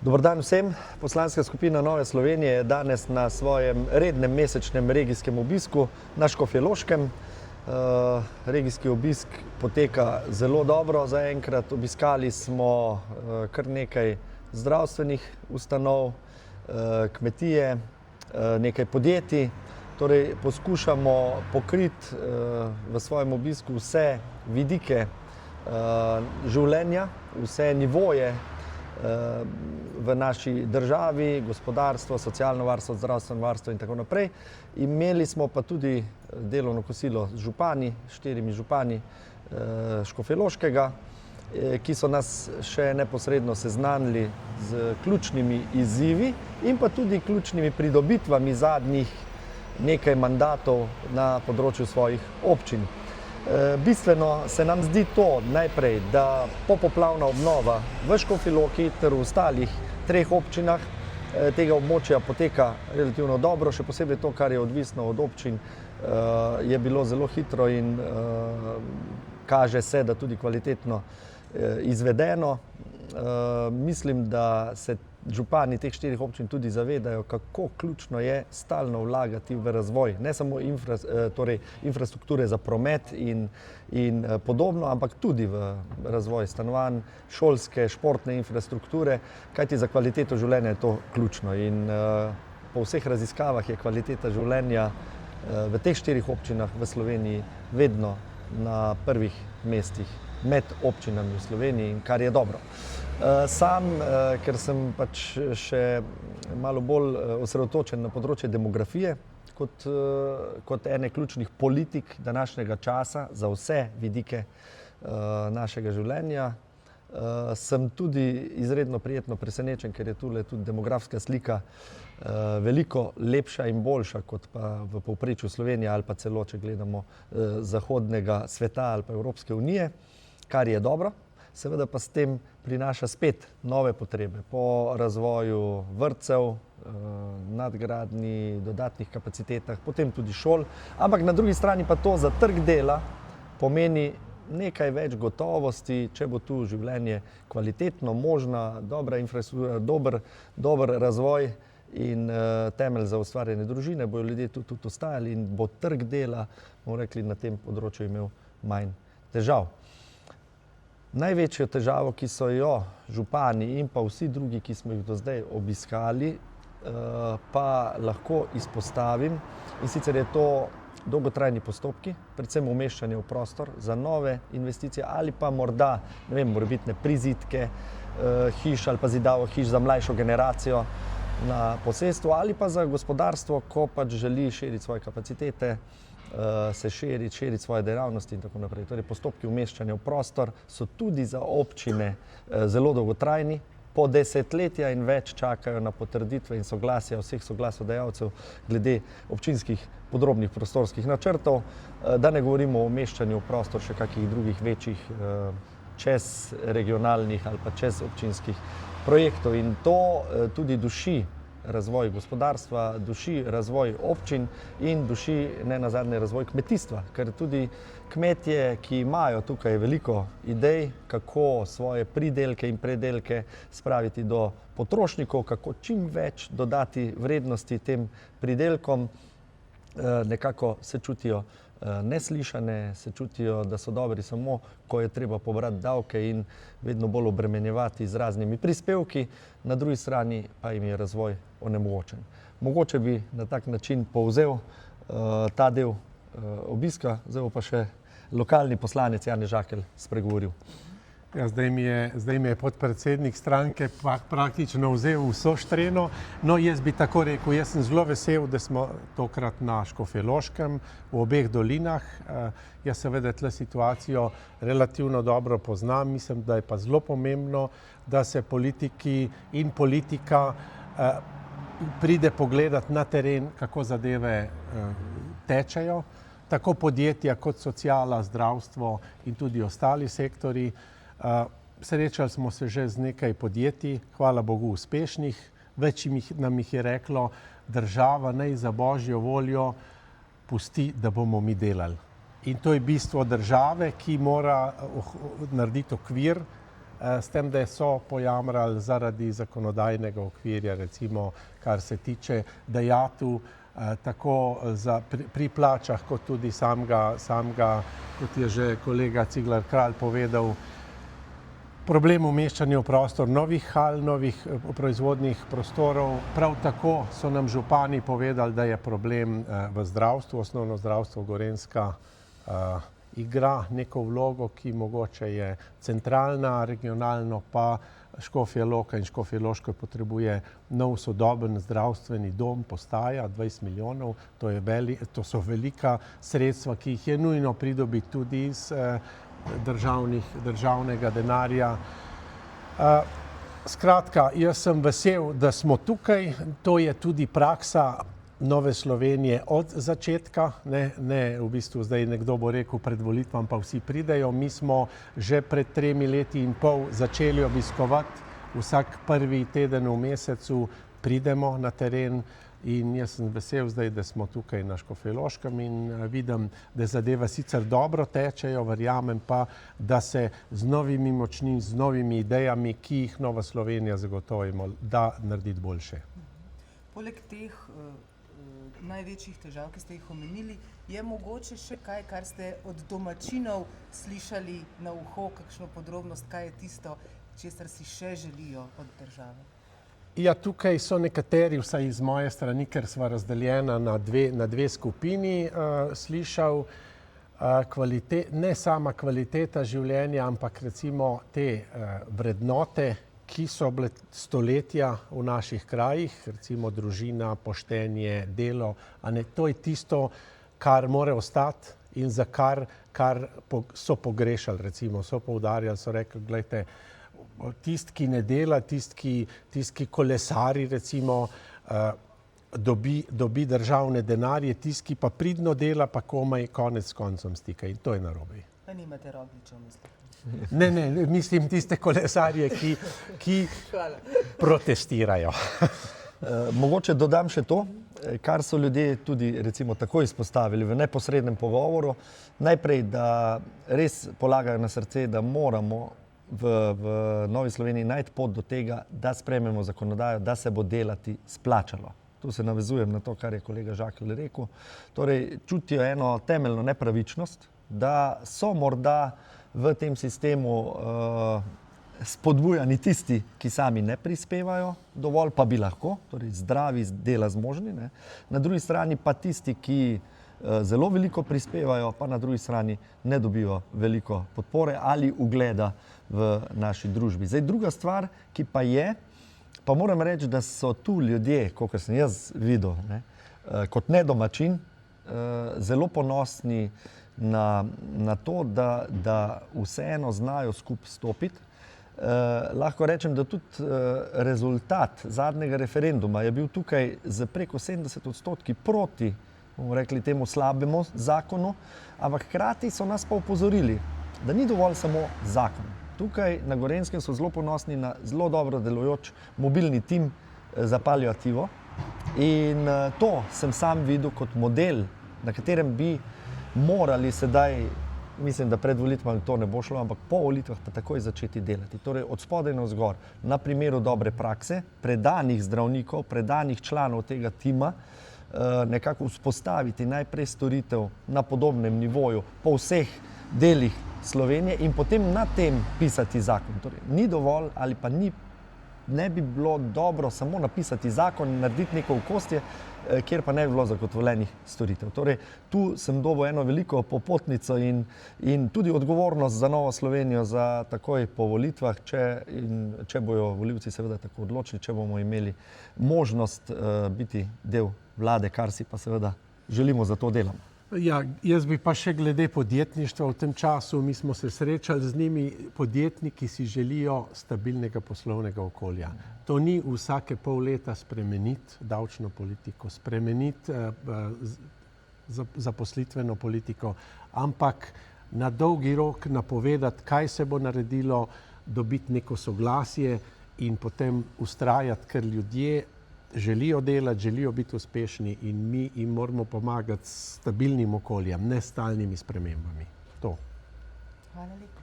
Dober dan vsem. Poslanska skupina Nove Slovenije je danes na svojem rednem mesečnem regijskem obisku na Škofjeloškem. Regijski obisk poteka zelo dobro zaenkrat. Obiskali smo kar nekaj zdravstvenih ustanov, kmetije, nekaj podjetij. Torej poskušamo pokriti v svojem obisku vse vidike življenja, vse nivoje v naši državi, gospodarstvo, socialno varstvo, zdravstveno varstvo in tako naprej. Imeli smo pa tudi delovno kosilo z župani, 4 župani Škofjeloškega, ki so nas še neposredno seznanili z ključnimi izzivi in pa tudi ključnimi pridobitvami zadnjih nekaj mandatov na področju svojih občin. Bistveno se nam zdi to najprej, da popoplavna obnova v Škofji Loki ter v ostalih 3 občinah tega območja poteka relativno dobro, še posebej to, kar je odvisno od občin, je bilo zelo hitro in kaže se, da tudi kvalitetno izvedeno. Mislim, da se župani teh 4 občin tudi zavedajo, kako ključno je stalno vlagati v razvoj, ne samo infrastrukture za promet in podobno, ampak tudi v razvoj stanovanj, šolske, športne infrastrukture, kajti za kvaliteto življenja je to ključno. In po vseh raziskavah je kvaliteta življenja v teh 4 občinah v Sloveniji vedno na prvih mestih med občinami v Sloveniji, kar je dobro. Sam, ker sem pač še malo bolj osredotočen na področje demografije, kot ene ključnih politik današnjega časa za vse vidike našega življenja, sem tudi izredno prijetno presenečen, ker je tule tudi demografska slika veliko lepša in boljša kot pa v povprečju Slovenije ali pa celo, če gledamo zahodnega sveta ali pa Evropske unije, kar je dobro. Seveda pa s tem prinaša spet nove potrebe po razvoju vrtcev, nadgradnji, dodatnih kapacitetah, potem tudi šol, ampak na drugi strani pa to za trg dela pomeni nekaj več gotovosti, če bo tu življenje kvalitetno, možna, dobra infrastruktura, dober razvoj in temelj za ustvarjanje družine, bojo ljudje tudi ostajali in bo trg dela, bomo rekli, na tem področju imel manj težav. Največjo težavo, ki so jo župani in pa vsi drugi, ki smo jih do zdaj obiskali, pa lahko izpostavim, in sicer je to dolgotrajni postopki, predvsem umeščanje v prostor za nove investicije ali pa morda, ne vem, morebitne prizidke hiš ali pa zidavo hiš za mlajšo generacijo na posestvu ali pa za gospodarstvo, ko pač želi širiti svoje kapacitete, se širiti svoje dejavnosti in tako naprej. Torej, postopki umeščanja v prostor so tudi za občine zelo dolgotrajni, po desetletja in več čakajo na potrditve in soglasja vseh soglasodajalcev glede občinskih podrobnih prostorskih načrtov, da ne govorimo o umeščanju v prostor še kakih drugih večjih čez regionalnih ali pa čez občinskih projektov. In to tudi duši razvoj gospodarstva, duši razvoj občin in duši nenazadnje razvoj kmetijstva, ker tudi kmetje, ki imajo tukaj veliko idej, kako svoje pridelke in predelke spraviti do potrošnikov, kako čim več dodati vrednosti tem pridelkom, nekako se čutijo neslišane, se čutijo, da so dobri samo, ko je treba pobrati davke in vedno bolj obremenjevati z raznimi prispevki, na drugi strani pa jim je razvoj onemogočen. Mogoče bi na tak način povzel ta del obiska, zdaj bo pa še lokalni poslanec Janez Žakelj spregovoril. Ja, zdaj mi je podpredsednik stranke praktično vzel vso štreno. No, jaz bi tako rekel, jaz sem zelo vesel, da smo tokrat na Škofjeloškem, v obeh dolinah. Jaz seveda tle situacijo relativno dobro poznam, mislim, da je pa zelo pomembno, da se politiki in politika pride pogledati na teren, kako zadeve tečejo, tako podjetja kot sociala, zdravstvo in tudi ostali sektori. Srečali smo se že z nekaj podjetij, hvala Bogu uspešnih, več nam jih je reklo, država naj za božjo voljo pusti, da bomo mi delali. In to je bistvo države, ki mora narediti okvir s tem, da so pojamrali zaradi zakonodajnega okvirja, recimo kar se tiče dajatev, tako pri plačah, kot tudi samega, kot je že kolega Cigler Kralj povedal, problem umeščanja v prostor novih hal, novih proizvodnih prostorov. Prav tako so nam župani povedali, da je problem v zdravstvu, osnovno zdravstvo Gorenjska igra neko vlogo, ki mogoče je centralna, regionalno pa Škofja Loka in Škofja Loško potrebuje nov sodoben zdravstveni dom, postaja 20 milijonov, to so velika sredstva, ki jih je nujno pridobiti tudi iz državnega denarja. Skratka, jaz sem vesel, da smo tukaj, to je tudi praksa Nove Slovenije od začetka, ne v bistvu zdaj nekdo bo rekel pred volitvam pa vsi pridejo, mi smo že pred 3 leti in pol začeli obiskovati, vsak prvi teden v mesecu pridemo na teren in jaz sem vesel zdaj, da smo tukaj na Škofjeloškem in vidim, da zadeva sicer dobro tečejo, verjamem pa, da se z novimi močmi, z novimi idejami, ki jih Nova Slovenija zagotovimo, da narediti boljše. Poleg teh največjih težav, ki ste jih omenili, je mogoče še kaj, kar ste od domačinov slišali na uho, kakšno podrobnost, kaj je tisto, česar si še želijo od države? Ja, tukaj so nekateri, vsaj iz moje strani, ker sva razdeljena na dve skupini, slišal ne sama kvaliteta življenja, ampak recimo te vrednote, ki so bile stoletja v naših krajih, recimo družina, poštenje, delo, to je tisto, kar mora ostati in za kar so pogrešali, recimo, so poudarjali, so rekli, gledajte, tisti, ki ne dela, tisti, ki kolesari, recimo, dobi državne denarje, tisti, ki pa pridno dela, pa komaj konec s koncem stika in to je narobe. Pa nimate Rogliča v mislih? Ne, mislim tiste kolesarje, ki protestirajo. Mogoče dodam še to, kar so ljudje tudi recimo tako izpostavili v neposrednem pogovoru. Najprej, da res polagajo na srce, da moramo v Novi Sloveniji najti pot do tega, da sprejmemo zakonodajo, da se bo delati splačalo. Tu se navezujem na to, kar je kolega Žakelj rekel. Torej, čutijo eno temeljno nepravičnost, da so morda v tem sistemu spodbujani tisti, ki sami ne prispevajo dovolj, pa bi lahko, torej zdravi, dela zmožni, ne. Na drugi strani pa tisti, ki zelo veliko prispevajo, pa na drugi strani ne dobijo veliko podpore ali ugleda v naši družbi. Zdaj, druga stvar, ki pa je, pa moram reči, da so tu ljudje, kakor sem jaz videl, kot nedomačin, zelo ponosni na to, da vseeno znajo skupaj stopiti. Lahko rečem, da tudi rezultat zadnjega referenduma je bil tukaj z preko 70% proti, bomo rekli temu slabemu zakonu, ampak hkrati so nas pa opozorili, da ni dovolj samo zakon. Tukaj na Gorenjskem so zelo ponosni na zelo dobro delujoč mobilni tim za paliativo in to sem sam videl kot model, na katerem bi morali sedaj, mislim, da pred volitvami to ne bo šlo, ampak po volitvah pa takoj začeti delati. Torej od spodaj navzgor, na primeru dobre prakse, predanih zdravnikov, predanih članov tega tima, nekako vzpostaviti najprej storitev na podobnem nivoju po vseh delih Slovenije in potem na tem pisati zakon. Torej, ni dovolj ali pa ne bi bilo dobro samo napisati zakon, narediti neko okostje, kjer pa ne bi bilo zagotovljenih storitev. Torej, tu sem dobil eno veliko popotnico in tudi odgovornost za Novo Slovenijo za takoj po volitvah, če bojo volivci seveda tako odločili, če bomo imeli možnost biti del vlade, kar si pa seveda želimo, za to delamo. Ja, jaz bi pa še glede podjetništva v tem času, mi smo se srečali z njimi, podjetniki si želijo stabilnega poslovnega okolja. To ni vsake pol leta spremeniti davčno politiko, spremeniti zaposlitveno politiko, ampak na dolgi rok napovedati, kaj se bo naredilo, dobiti neko soglasje in potem vztrajati, ker ljudje želijo delati, želijo biti uspešni in mi jim moramo pomagati s stabilnim okoljem, ne stalnimi spremembami. To. Hvala lepa.